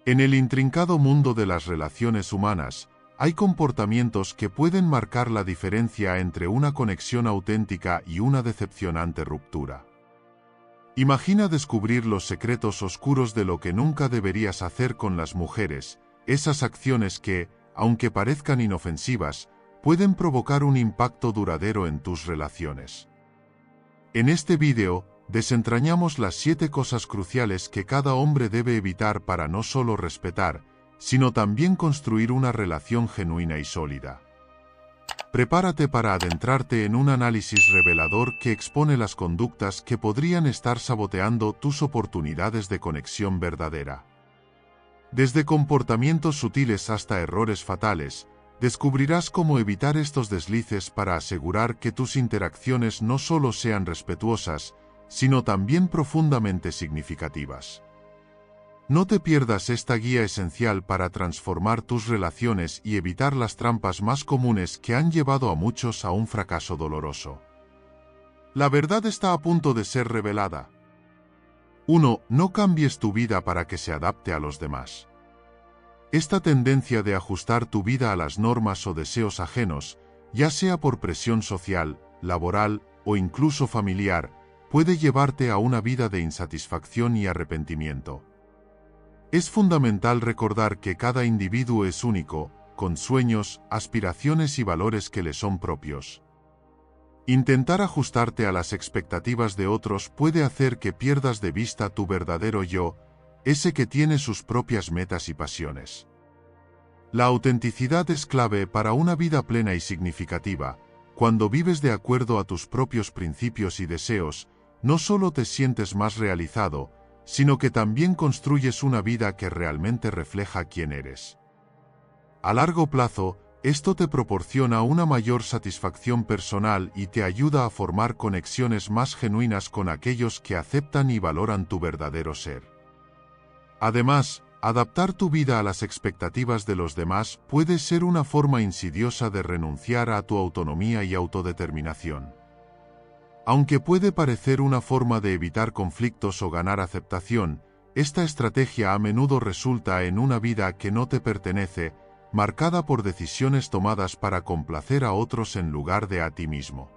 En el intrincado mundo de las relaciones humanas, hay comportamientos que pueden marcar la diferencia entre una conexión auténtica y una decepcionante ruptura. Imagina descubrir los secretos oscuros de lo que nunca deberías hacer con las mujeres, esas acciones que, aunque parezcan inofensivas, pueden provocar un impacto duradero en tus relaciones. En este vídeo, desentrañamos las 7 cosas cruciales que cada hombre debe evitar para no solo respetar, sino también construir una relación genuina y sólida. Prepárate para adentrarte en un análisis revelador que expone las conductas que podrían estar saboteando tus oportunidades de conexión verdadera. Desde comportamientos sutiles hasta errores fatales, descubrirás cómo evitar estos deslices para asegurar que tus interacciones no solo sean respetuosas, sino también profundamente significativas. No te pierdas esta guía esencial para transformar tus relaciones y evitar las trampas más comunes que han llevado a muchos a un fracaso doloroso. La verdad está a punto de ser revelada. 1. No cambies tu vida para que se adapte a los demás. Esta tendencia de ajustar tu vida a las normas o deseos ajenos, ya sea por presión social, laboral o incluso familiar, puede llevarte a una vida de insatisfacción y arrepentimiento. Es fundamental recordar que cada individuo es único, con sueños, aspiraciones y valores que le son propios. Intentar ajustarte a las expectativas de otros puede hacer que pierdas de vista tu verdadero yo, ese que tiene sus propias metas y pasiones. La autenticidad es clave para una vida plena y significativa. Cuando vives de acuerdo a tus propios principios y deseos, no solo te sientes más realizado, sino que también construyes una vida que realmente refleja quién eres. A largo plazo, esto te proporciona una mayor satisfacción personal y te ayuda a formar conexiones más genuinas con aquellos que aceptan y valoran tu verdadero ser. Además, adaptar tu vida a las expectativas de los demás puede ser una forma insidiosa de renunciar a tu autonomía y autodeterminación. Aunque puede parecer una forma de evitar conflictos o ganar aceptación, esta estrategia a menudo resulta en una vida que no te pertenece, marcada por decisiones tomadas para complacer a otros en lugar de a ti mismo.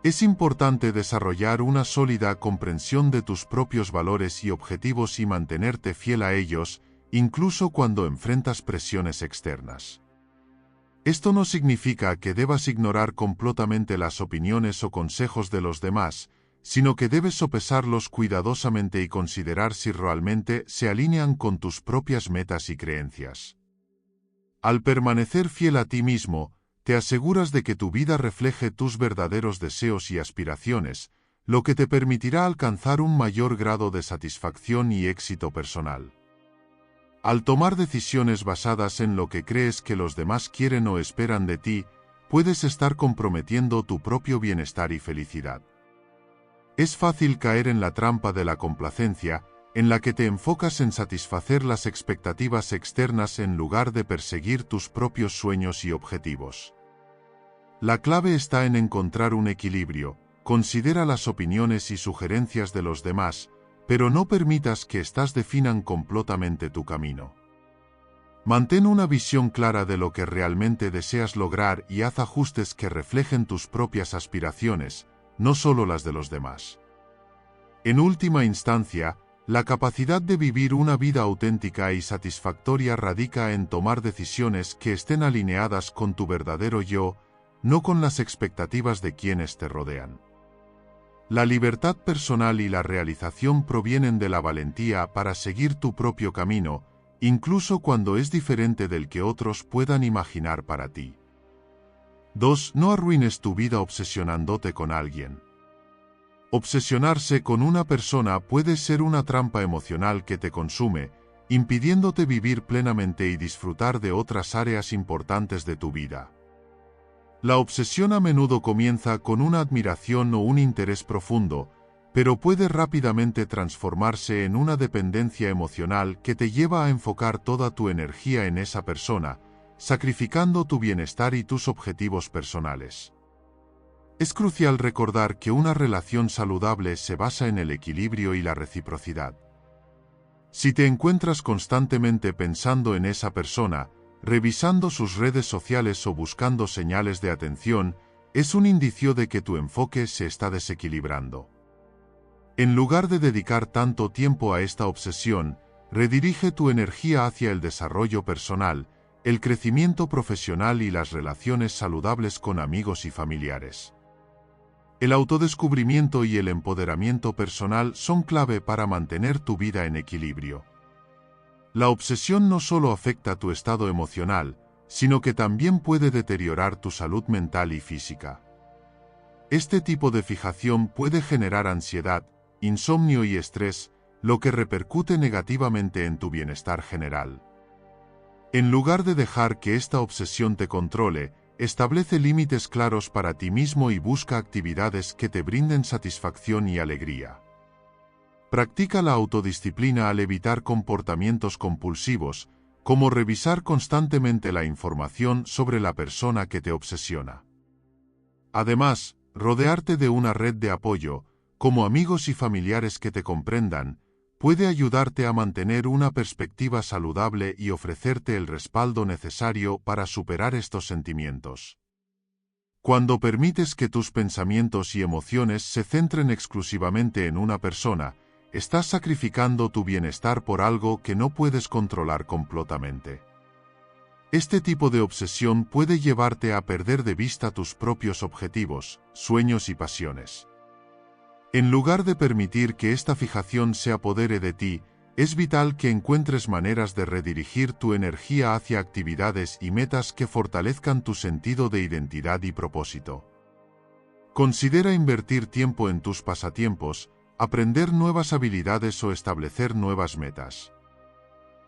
Es importante desarrollar una sólida comprensión de tus propios valores y objetivos y mantenerte fiel a ellos, incluso cuando enfrentas presiones externas. Esto no significa que debas ignorar completamente las opiniones o consejos de los demás, sino que debes sopesarlos cuidadosamente y considerar si realmente se alinean con tus propias metas y creencias. Al permanecer fiel a ti mismo, te aseguras de que tu vida refleje tus verdaderos deseos y aspiraciones, lo que te permitirá alcanzar un mayor grado de satisfacción y éxito personal. Al tomar decisiones basadas en lo que crees que los demás quieren o esperan de ti, puedes estar comprometiendo tu propio bienestar y felicidad. Es fácil caer en la trampa de la complacencia, en la que te enfocas en satisfacer las expectativas externas en lugar de perseguir tus propios sueños y objetivos. La clave está en encontrar un equilibrio. Considera las opiniones y sugerencias de los demás, pero no permitas que éstas definan completamente tu camino. Mantén una visión clara de lo que realmente deseas lograr y haz ajustes que reflejen tus propias aspiraciones, no solo las de los demás. En última instancia, la capacidad de vivir una vida auténtica y satisfactoria radica en tomar decisiones que estén alineadas con tu verdadero yo, no con las expectativas de quienes te rodean. La libertad personal y la realización provienen de la valentía para seguir tu propio camino, incluso cuando es diferente del que otros puedan imaginar para ti. 2. No arruines tu vida obsesionándote con alguien. Obsesionarse con una persona puede ser una trampa emocional que te consume, impidiéndote vivir plenamente y disfrutar de otras áreas importantes de tu vida. La obsesión a menudo comienza con una admiración o un interés profundo, pero puede rápidamente transformarse en una dependencia emocional que te lleva a enfocar toda tu energía en esa persona, sacrificando tu bienestar y tus objetivos personales. Es crucial recordar que una relación saludable se basa en el equilibrio y la reciprocidad. Si te encuentras constantemente pensando en esa persona, revisando sus redes sociales o buscando señales de atención, es un indicio de que tu enfoque se está desequilibrando. En lugar de dedicar tanto tiempo a esta obsesión, redirige tu energía hacia el desarrollo personal, el crecimiento profesional y las relaciones saludables con amigos y familiares. El autodescubrimiento y el empoderamiento personal son clave para mantener tu vida en equilibrio. La obsesión no solo afecta tu estado emocional, sino que también puede deteriorar tu salud mental y física. Este tipo de fijación puede generar ansiedad, insomnio y estrés, lo que repercute negativamente en tu bienestar general. En lugar de dejar que esta obsesión te controle, establece límites claros para ti mismo y busca actividades que te brinden satisfacción y alegría. Practica la autodisciplina al evitar comportamientos compulsivos, como revisar constantemente la información sobre la persona que te obsesiona. Además, rodearte de una red de apoyo, como amigos y familiares que te comprendan, puede ayudarte a mantener una perspectiva saludable y ofrecerte el respaldo necesario para superar estos sentimientos. Cuando permites que tus pensamientos y emociones se centren exclusivamente en una persona, estás sacrificando tu bienestar por algo que no puedes controlar completamente. Este tipo de obsesión puede llevarte a perder de vista tus propios objetivos, sueños y pasiones. En lugar de permitir que esta fijación se apodere de ti, es vital que encuentres maneras de redirigir tu energía hacia actividades y metas que fortalezcan tu sentido de identidad y propósito. Considera invertir tiempo en tus pasatiempos, aprender nuevas habilidades o establecer nuevas metas.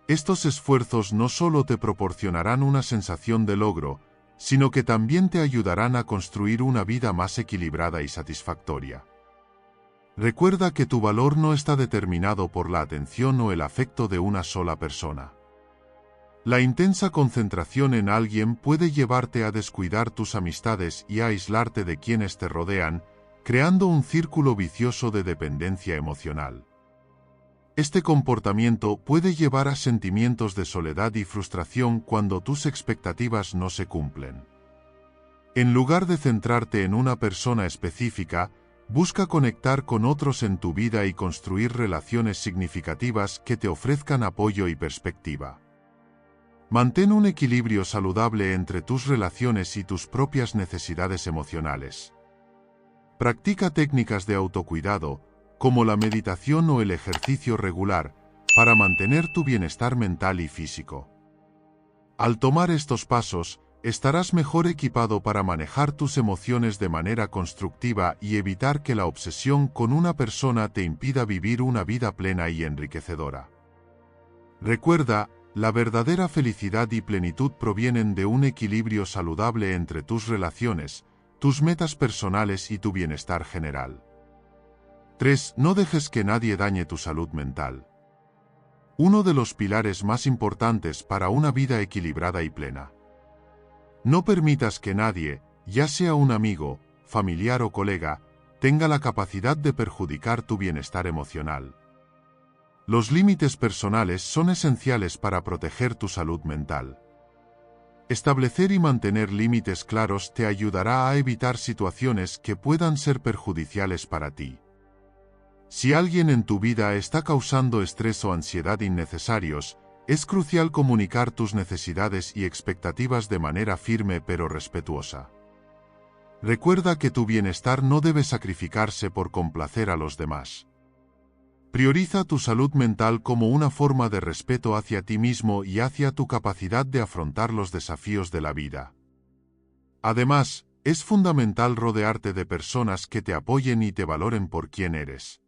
Estos esfuerzos no solo te proporcionarán una sensación de logro, sino que también te ayudarán a construir una vida más equilibrada y satisfactoria. Recuerda que tu valor no está determinado por la atención o el afecto de una sola persona. La intensa concentración en alguien puede llevarte a descuidar tus amistades y a aislarte de quienes te rodean, creando un círculo vicioso de dependencia emocional. Este comportamiento puede llevar a sentimientos de soledad y frustración cuando tus expectativas no se cumplen. En lugar de centrarte en una persona específica, busca conectar con otros en tu vida y construir relaciones significativas que te ofrezcan apoyo y perspectiva. Mantén un equilibrio saludable entre tus relaciones y tus propias necesidades emocionales. Practica técnicas de autocuidado, como la meditación o el ejercicio regular, para mantener tu bienestar mental y físico. Al tomar estos pasos, estarás mejor equipado para manejar tus emociones de manera constructiva y evitar que la obsesión con una persona te impida vivir una vida plena y enriquecedora. Recuerda, la verdadera felicidad y plenitud provienen de un equilibrio saludable entre tus relaciones, tus metas personales y tu bienestar general. 3. No dejes que nadie dañe tu salud mental. Uno de los pilares más importantes para una vida equilibrada y plena. No permitas que nadie, ya sea un amigo, familiar o colega, tenga la capacidad de perjudicar tu bienestar emocional. Los límites personales son esenciales para proteger tu salud mental. Establecer y mantener límites claros te ayudará a evitar situaciones que puedan ser perjudiciales para ti. Si alguien en tu vida está causando estrés o ansiedad innecesarios, es crucial comunicar tus necesidades y expectativas de manera firme pero respetuosa. Recuerda que tu bienestar no debe sacrificarse por complacer a los demás. Prioriza tu salud mental como una forma de respeto hacia ti mismo y hacia tu capacidad de afrontar los desafíos de la vida. Además, es fundamental rodearte de personas que te apoyen y te valoren por quien eres.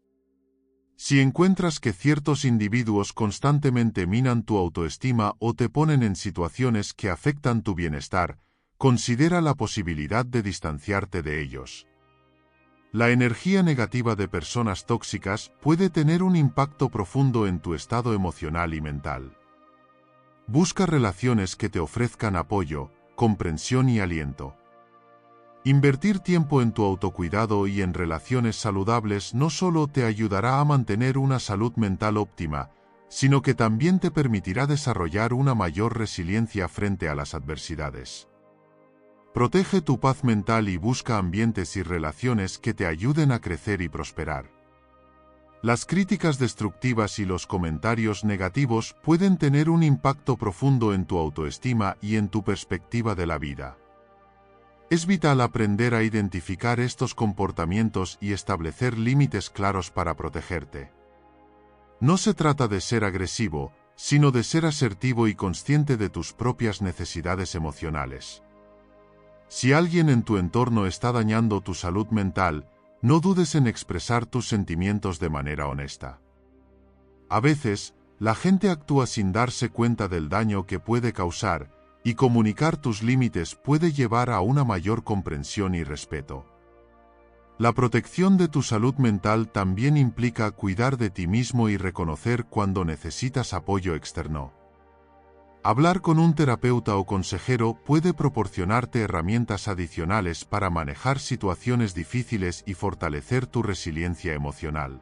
Si encuentras que ciertos individuos constantemente minan tu autoestima o te ponen en situaciones que afectan tu bienestar, considera la posibilidad de distanciarte de ellos. La energía negativa de personas tóxicas puede tener un impacto profundo en tu estado emocional y mental. Busca relaciones que te ofrezcan apoyo, comprensión y aliento. Invertir tiempo en tu autocuidado y en relaciones saludables no solo te ayudará a mantener una salud mental óptima, sino que también te permitirá desarrollar una mayor resiliencia frente a las adversidades. Protege tu paz mental y busca ambientes y relaciones que te ayuden a crecer y prosperar. Las críticas destructivas y los comentarios negativos pueden tener un impacto profundo en tu autoestima y en tu perspectiva de la vida. Es vital aprender a identificar estos comportamientos y establecer límites claros para protegerte. No se trata de ser agresivo, sino de ser asertivo y consciente de tus propias necesidades emocionales. Si alguien en tu entorno está dañando tu salud mental, no dudes en expresar tus sentimientos de manera honesta. A veces, la gente actúa sin darse cuenta del daño que puede causar, y comunicar tus límites puede llevar a una mayor comprensión y respeto. La protección de tu salud mental también implica cuidar de ti mismo y reconocer cuando necesitas apoyo externo. Hablar con un terapeuta o consejero puede proporcionarte herramientas adicionales para manejar situaciones difíciles y fortalecer tu resiliencia emocional.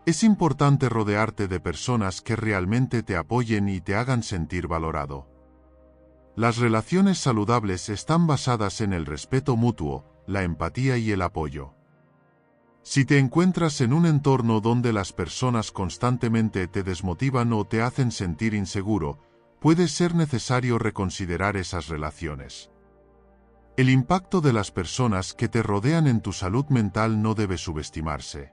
Es importante rodearte de personas que realmente te apoyen y te hagan sentir valorado. Las relaciones saludables están basadas en el respeto mutuo, la empatía y el apoyo. Si te encuentras en un entorno donde las personas constantemente te desmotivan o te hacen sentir inseguro, puede ser necesario reconsiderar esas relaciones. El impacto de las personas que te rodean en tu salud mental no debe subestimarse.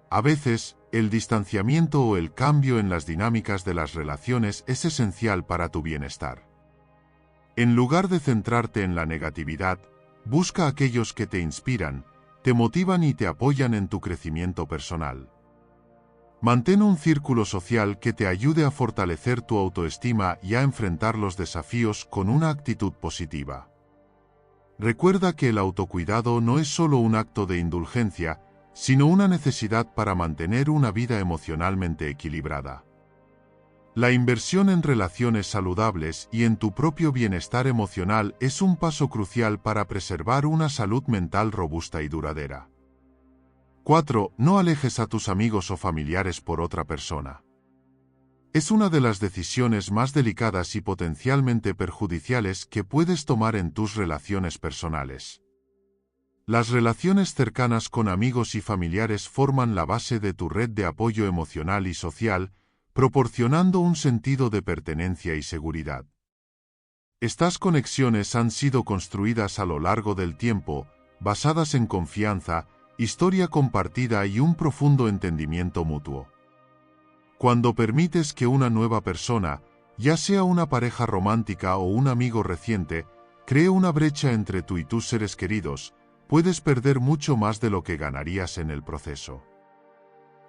A veces, el distanciamiento o el cambio en las dinámicas de las relaciones es esencial para tu bienestar. En lugar de centrarte en la negatividad, busca aquellos que te inspiran, te motivan y te apoyan en tu crecimiento personal. Mantén un círculo social que te ayude a fortalecer tu autoestima y a enfrentar los desafíos con una actitud positiva. Recuerda que el autocuidado no es solo un acto de indulgencia, sino una necesidad para mantener una vida emocionalmente equilibrada. La inversión en relaciones saludables y en tu propio bienestar emocional es un paso crucial para preservar una salud mental robusta y duradera. 4. No alejes a tus amigos o familiares por otra persona. Es una de las decisiones más delicadas y potencialmente perjudiciales que puedes tomar en tus relaciones personales. Las relaciones cercanas con amigos y familiares forman la base de tu red de apoyo emocional y social, proporcionando un sentido de pertenencia y seguridad. Estas conexiones han sido construidas a lo largo del tiempo, basadas en confianza, historia compartida y un profundo entendimiento mutuo. Cuando permites que una nueva persona, ya sea una pareja romántica o un amigo reciente, cree una brecha entre tú y tus seres queridos, puedes perder mucho más de lo que ganarías en el proceso.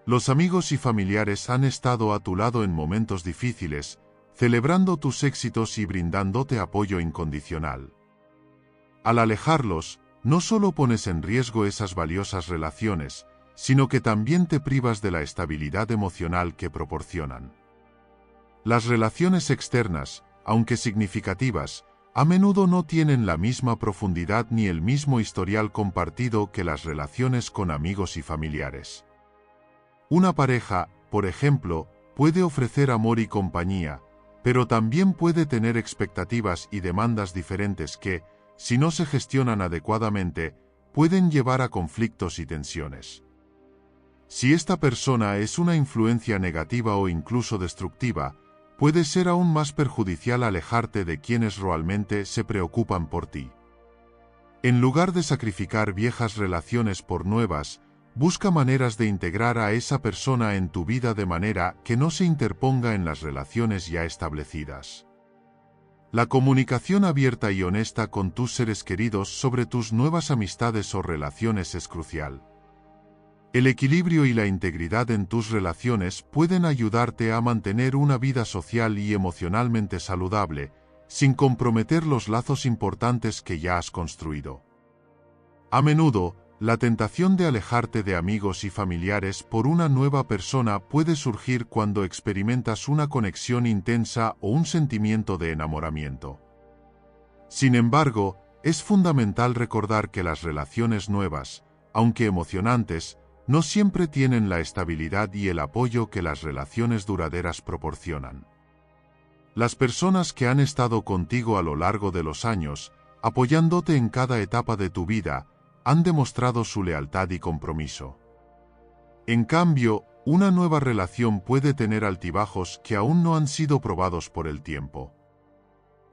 Los amigos y familiares han estado a tu lado en momentos difíciles, celebrando tus éxitos y brindándote apoyo incondicional. Al alejarlos, no solo pones en riesgo esas valiosas relaciones, sino que también te privas de la estabilidad emocional que proporcionan. Las relaciones externas, aunque significativas, a menudo no tienen la misma profundidad ni el mismo historial compartido que las relaciones con amigos y familiares. Una pareja, por ejemplo, puede ofrecer amor y compañía, pero también puede tener expectativas y demandas diferentes que, si no se gestionan adecuadamente, pueden llevar a conflictos y tensiones. Si esta persona es una influencia negativa o incluso destructiva, puede ser aún más perjudicial alejarte de quienes realmente se preocupan por ti. En lugar de sacrificar viejas relaciones por nuevas, busca maneras de integrar a esa persona en tu vida de manera que no se interponga en las relaciones ya establecidas. La comunicación abierta y honesta con tus seres queridos sobre tus nuevas amistades o relaciones es crucial. El equilibrio y la integridad en tus relaciones pueden ayudarte a mantener una vida social y emocionalmente saludable, sin comprometer los lazos importantes que ya has construido. A menudo, la tentación de alejarte de amigos y familiares por una nueva persona puede surgir cuando experimentas una conexión intensa o un sentimiento de enamoramiento. Sin embargo, es fundamental recordar que las relaciones nuevas, aunque emocionantes, no siempre tienen la estabilidad y el apoyo que las relaciones duraderas proporcionan. Las personas que han estado contigo a lo largo de los años, apoyándote en cada etapa de tu vida, han demostrado su lealtad y compromiso. En cambio, una nueva relación puede tener altibajos que aún no han sido probados por el tiempo.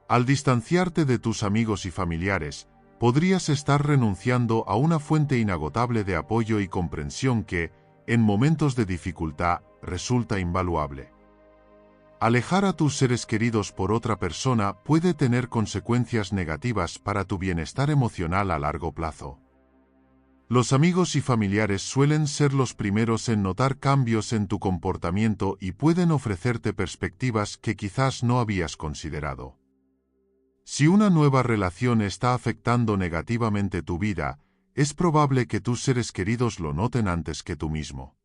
Al distanciarte de tus amigos y familiares, podrías estar renunciando a una fuente inagotable de apoyo y comprensión que, en momentos de dificultad, resulta invaluable. Alejar a tus seres queridos por otra persona puede tener consecuencias negativas para tu bienestar emocional a largo plazo. Los amigos y familiares suelen ser los primeros en notar cambios en tu comportamiento y pueden ofrecerte perspectivas que quizás no habías considerado. Si una nueva relación está afectando negativamente tu vida, es probable que tus seres queridos lo noten antes que tú mismo.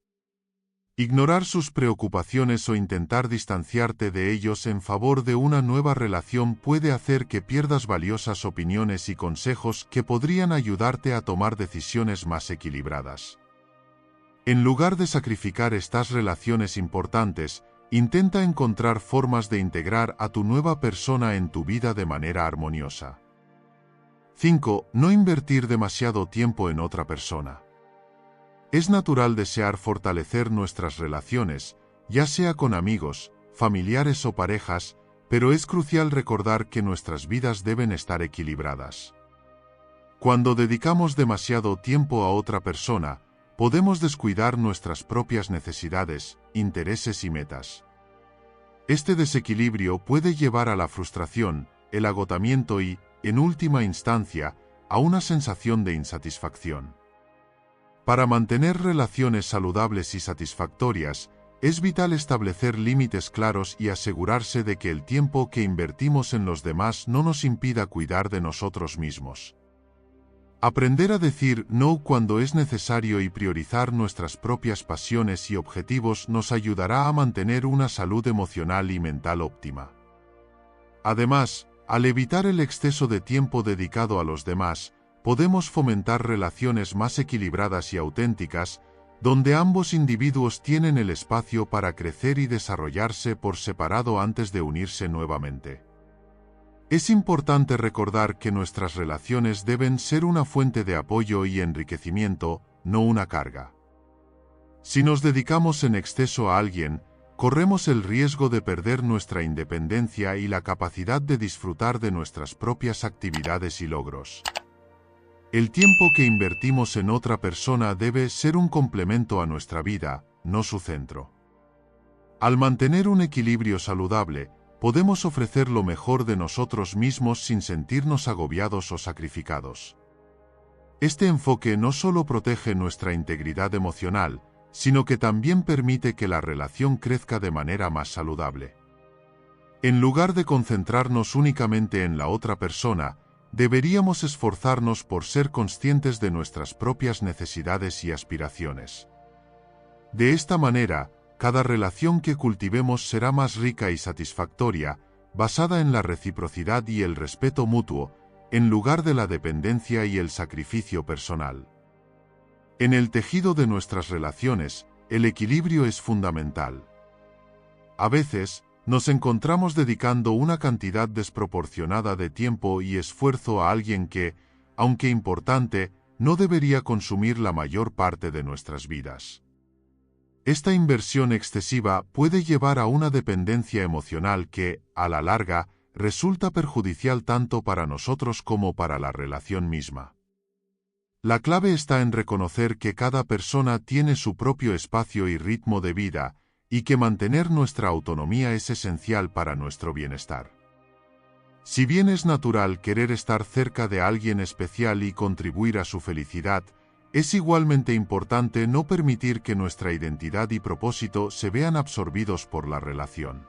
Ignorar sus preocupaciones o intentar distanciarte de ellos en favor de una nueva relación puede hacer que pierdas valiosas opiniones y consejos que podrían ayudarte a tomar decisiones más equilibradas. En lugar de sacrificar estas relaciones importantes, intenta encontrar formas de integrar a tu nueva persona en tu vida de manera armoniosa. 5. No invertir demasiado tiempo en otra persona. Es natural desear fortalecer nuestras relaciones, ya sea con amigos, familiares o parejas, pero es crucial recordar que nuestras vidas deben estar equilibradas. Cuando dedicamos demasiado tiempo a otra persona, podemos descuidar nuestras propias necesidades, intereses y metas. Este desequilibrio puede llevar a la frustración, el agotamiento y, en última instancia, a una sensación de insatisfacción. Para mantener relaciones saludables y satisfactorias, es vital establecer límites claros y asegurarse de que el tiempo que invertimos en los demás no nos impida cuidar de nosotros mismos. Aprender a decir no cuando es necesario y priorizar nuestras propias pasiones y objetivos nos ayudará a mantener una salud emocional y mental óptima. Además, al evitar el exceso de tiempo dedicado a los demás, podemos fomentar relaciones más equilibradas y auténticas, donde ambos individuos tienen el espacio para crecer y desarrollarse por separado antes de unirse nuevamente. Es importante recordar que nuestras relaciones deben ser una fuente de apoyo y enriquecimiento, no una carga. Si nos dedicamos en exceso a alguien, corremos el riesgo de perder nuestra independencia y la capacidad de disfrutar de nuestras propias actividades y logros. El tiempo que invertimos en otra persona debe ser un complemento a nuestra vida, no su centro. Al mantener un equilibrio saludable, podemos ofrecer lo mejor de nosotros mismos sin sentirnos agobiados o sacrificados. Este enfoque no solo protege nuestra integridad emocional, sino que también permite que la relación crezca de manera más saludable. En lugar de concentrarnos únicamente en la otra persona, deberíamos esforzarnos por ser conscientes de nuestras propias necesidades y aspiraciones. De esta manera, cada relación que cultivemos será más rica y satisfactoria, basada en la reciprocidad y el respeto mutuo, en lugar de la dependencia y el sacrificio personal. En el tejido de nuestras relaciones, el equilibrio es fundamental. A veces, nos encontramos dedicando una cantidad desproporcionada de tiempo y esfuerzo a alguien que, aunque importante, no debería consumir la mayor parte de nuestras vidas. Esta inversión excesiva puede llevar a una dependencia emocional que, a la larga, resulta perjudicial tanto para nosotros como para la relación misma. La clave está en reconocer que cada persona tiene su propio espacio y ritmo de vida, y que mantener nuestra autonomía es esencial para nuestro bienestar. Si bien es natural querer estar cerca de alguien especial y contribuir a su felicidad, es igualmente importante no permitir que nuestra identidad y propósito se vean absorbidos por la relación.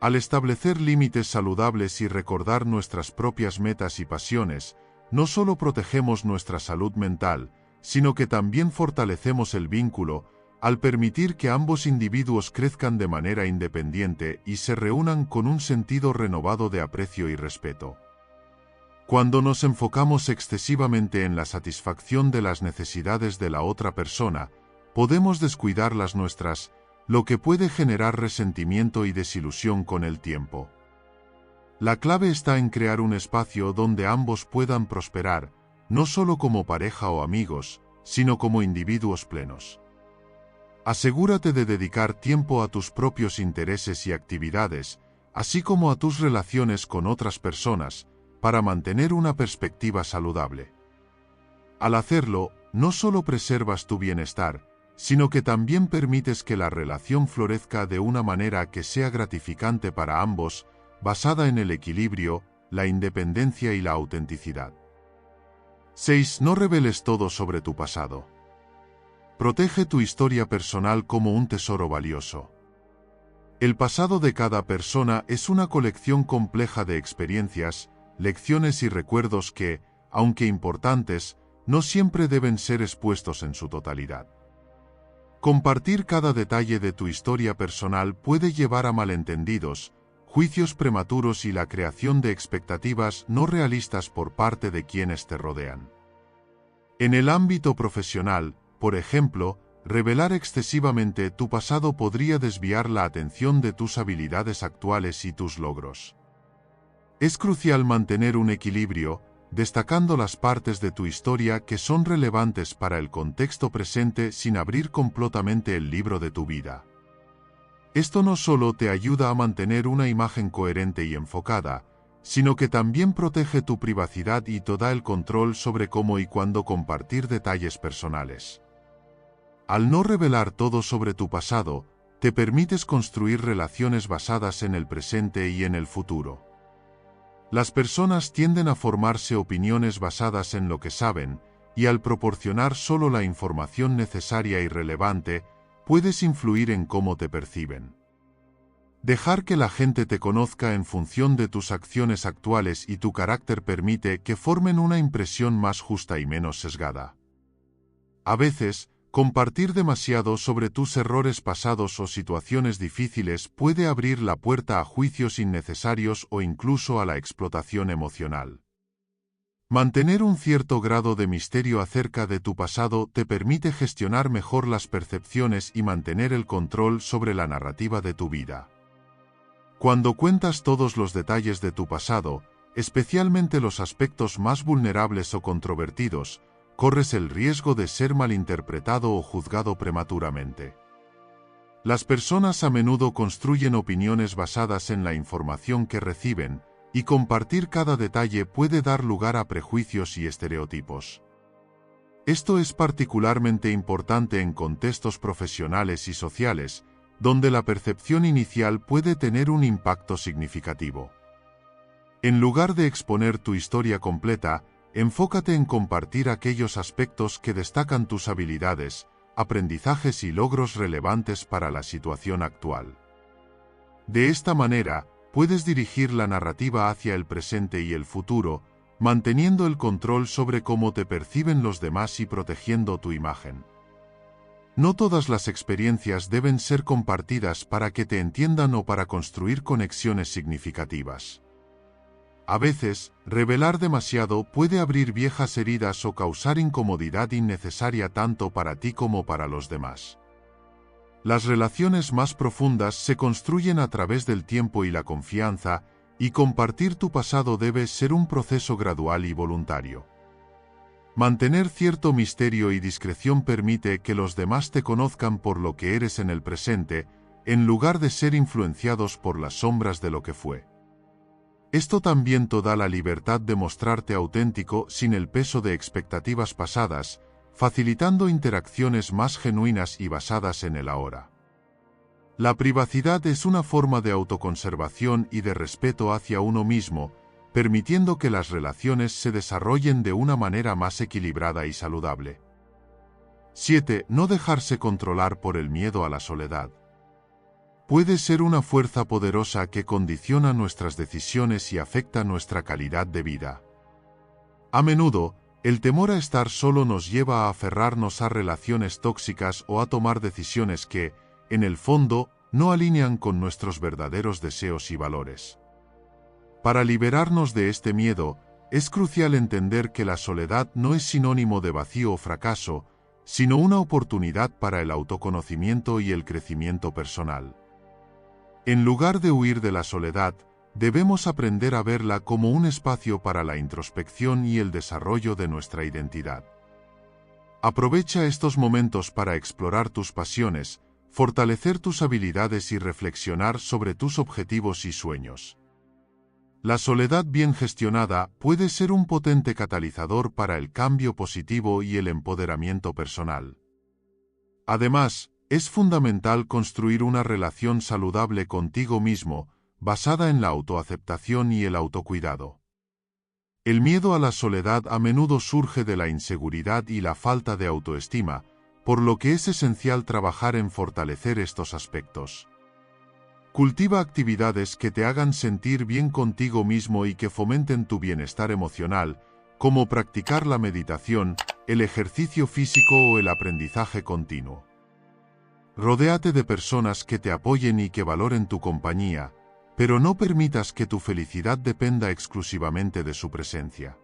Al establecer límites saludables y recordar nuestras propias metas y pasiones, no solo protegemos nuestra salud mental, sino que también fortalecemos el vínculo, al permitir que ambos individuos crezcan de manera independiente y se reúnan con un sentido renovado de aprecio y respeto. Cuando nos enfocamos excesivamente en la satisfacción de las necesidades de la otra persona, podemos descuidar las nuestras, lo que puede generar resentimiento y desilusión con el tiempo. La clave está en crear un espacio donde ambos puedan prosperar, no solo como pareja o amigos, sino como individuos plenos. Asegúrate de dedicar tiempo a tus propios intereses y actividades, así como a tus relaciones con otras personas, para mantener una perspectiva saludable. Al hacerlo, no solo preservas tu bienestar, sino que también permites que la relación florezca de una manera que sea gratificante para ambos, basada en el equilibrio, la independencia y la autenticidad. 6. No reveles todo sobre tu pasado. Protege tu historia personal como un tesoro valioso. El pasado de cada persona es una colección compleja de experiencias, lecciones y recuerdos que, aunque importantes, no siempre deben ser expuestos en su totalidad. Compartir cada detalle de tu historia personal puede llevar a malentendidos, juicios prematuros y la creación de expectativas no realistas por parte de quienes te rodean. En el ámbito profesional, por ejemplo, revelar excesivamente tu pasado podría desviar la atención de tus habilidades actuales y tus logros. Es crucial mantener un equilibrio, destacando las partes de tu historia que son relevantes para el contexto presente sin abrir completamente el libro de tu vida. Esto no solo te ayuda a mantener una imagen coherente y enfocada, sino que también protege tu privacidad y te da el control sobre cómo y cuándo compartir detalles personales. Al no revelar todo sobre tu pasado, te permites construir relaciones basadas en el presente y en el futuro. Las personas tienden a formarse opiniones basadas en lo que saben, y al proporcionar solo la información necesaria y relevante, puedes influir en cómo te perciben. Dejar que la gente te conozca en función de tus acciones actuales y tu carácter permite que formen una impresión más justa y menos sesgada. A veces, compartir demasiado sobre tus errores pasados o situaciones difíciles puede abrir la puerta a juicios innecesarios o incluso a la explotación emocional. Mantener un cierto grado de misterio acerca de tu pasado te permite gestionar mejor las percepciones y mantener el control sobre la narrativa de tu vida. Cuando cuentas todos los detalles de tu pasado, especialmente los aspectos más vulnerables o controvertidos, corres el riesgo de ser malinterpretado o juzgado prematuramente. Las personas a menudo construyen opiniones basadas en la información que reciben, y compartir cada detalle puede dar lugar a prejuicios y estereotipos. Esto es particularmente importante en contextos profesionales y sociales, donde la percepción inicial puede tener un impacto significativo. En lugar de exponer tu historia completa, enfócate en compartir aquellos aspectos que destacan tus habilidades, aprendizajes y logros relevantes para la situación actual. De esta manera, puedes dirigir la narrativa hacia el presente y el futuro, manteniendo el control sobre cómo te perciben los demás y protegiendo tu imagen. No todas las experiencias deben ser compartidas para que te entiendan o para construir conexiones significativas. A veces, revelar demasiado puede abrir viejas heridas o causar incomodidad innecesaria tanto para ti como para los demás. Las relaciones más profundas se construyen a través del tiempo y la confianza, y compartir tu pasado debe ser un proceso gradual y voluntario. Mantener cierto misterio y discreción permite que los demás te conozcan por lo que eres en el presente, en lugar de ser influenciados por las sombras de lo que fue. Esto también te da la libertad de mostrarte auténtico sin el peso de expectativas pasadas, facilitando interacciones más genuinas y basadas en el ahora. La privacidad es una forma de autoconservación y de respeto hacia uno mismo, permitiendo que las relaciones se desarrollen de una manera más equilibrada y saludable. 7. No dejarse controlar por el miedo a la soledad. Puede ser una fuerza poderosa que condiciona nuestras decisiones y afecta nuestra calidad de vida. A menudo, el temor a estar solo nos lleva a aferrarnos a relaciones tóxicas o a tomar decisiones que, en el fondo, no alinean con nuestros verdaderos deseos y valores. Para liberarnos de este miedo, es crucial entender que la soledad no es sinónimo de vacío o fracaso, sino una oportunidad para el autoconocimiento y el crecimiento personal. En lugar de huir de la soledad, debemos aprender a verla como un espacio para la introspección y el desarrollo de nuestra identidad. Aprovecha estos momentos para explorar tus pasiones, fortalecer tus habilidades y reflexionar sobre tus objetivos y sueños. La soledad bien gestionada puede ser un potente catalizador para el cambio positivo y el empoderamiento personal. Además, es fundamental construir una relación saludable contigo mismo, basada en la autoaceptación y el autocuidado. El miedo a la soledad a menudo surge de la inseguridad y la falta de autoestima, por lo que es esencial trabajar en fortalecer estos aspectos. Cultiva actividades que te hagan sentir bien contigo mismo y que fomenten tu bienestar emocional, como practicar la meditación, el ejercicio físico o el aprendizaje continuo. Rodéate de personas que te apoyen y que valoren tu compañía, pero no permitas que tu felicidad dependa exclusivamente de su presencia.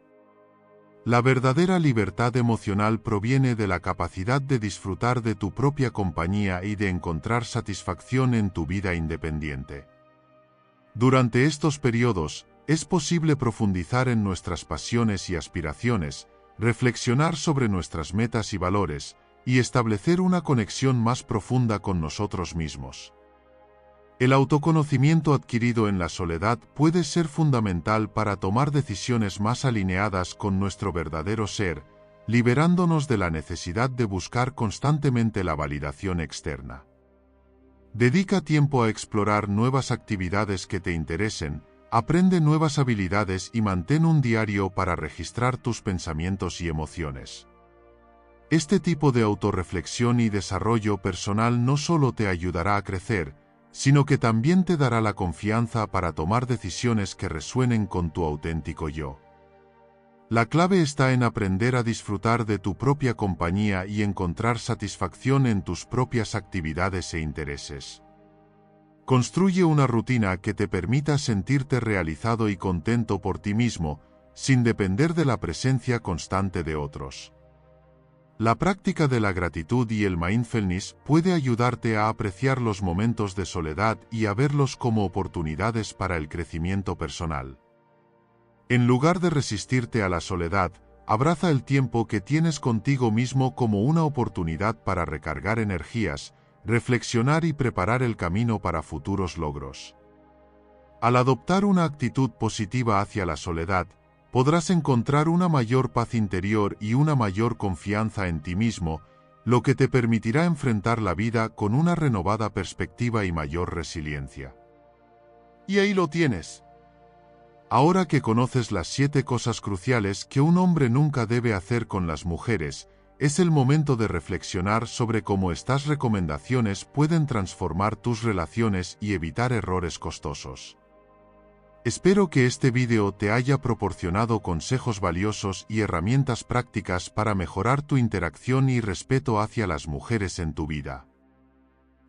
La verdadera libertad emocional proviene de la capacidad de disfrutar de tu propia compañía y de encontrar satisfacción en tu vida independiente. Durante estos periodos, es posible profundizar en nuestras pasiones y aspiraciones, reflexionar sobre nuestras metas y valores, y establecer una conexión más profunda con nosotros mismos. El autoconocimiento adquirido en la soledad puede ser fundamental para tomar decisiones más alineadas con nuestro verdadero ser, liberándonos de la necesidad de buscar constantemente la validación externa. Dedica tiempo a explorar nuevas actividades que te interesen, aprende nuevas habilidades y mantén un diario para registrar tus pensamientos y emociones. Este tipo de autorreflexión y desarrollo personal no solo te ayudará a crecer, sino que también te dará la confianza para tomar decisiones que resuenen con tu auténtico yo. La clave está en aprender a disfrutar de tu propia compañía y encontrar satisfacción en tus propias actividades e intereses. Construye una rutina que te permita sentirte realizado y contento por ti mismo, sin depender de la presencia constante de otros. La práctica de la gratitud y el mindfulness puede ayudarte a apreciar los momentos de soledad y a verlos como oportunidades para el crecimiento personal. En lugar de resistirte a la soledad, abraza el tiempo que tienes contigo mismo como una oportunidad para recargar energías, reflexionar y preparar el camino para futuros logros. Al adoptar una actitud positiva hacia la soledad, podrás encontrar una mayor paz interior y una mayor confianza en ti mismo, lo que te permitirá enfrentar la vida con una renovada perspectiva y mayor resiliencia. Y ahí lo tienes. Ahora que conoces las 7 cosas cruciales que un hombre nunca debe hacer con las mujeres, es el momento de reflexionar sobre cómo estas recomendaciones pueden transformar tus relaciones y evitar errores costosos. Espero que este vídeo te haya proporcionado consejos valiosos y herramientas prácticas para mejorar tu interacción y respeto hacia las mujeres en tu vida.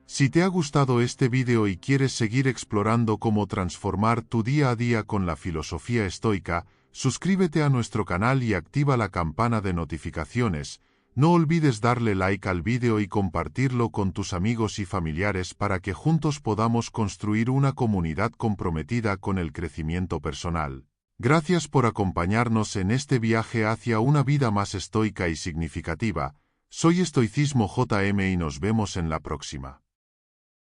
Si te ha gustado este vídeo y quieres seguir explorando cómo transformar tu día a día con la filosofía estoica, suscríbete a nuestro canal y activa la campana de notificaciones. No olvides darle like al vídeo y compartirlo con tus amigos y familiares para que juntos podamos construir una comunidad comprometida con el crecimiento personal. Gracias por acompañarnos en este viaje hacia una vida más estoica y significativa. Soy Estoicismo JM y nos vemos en la próxima.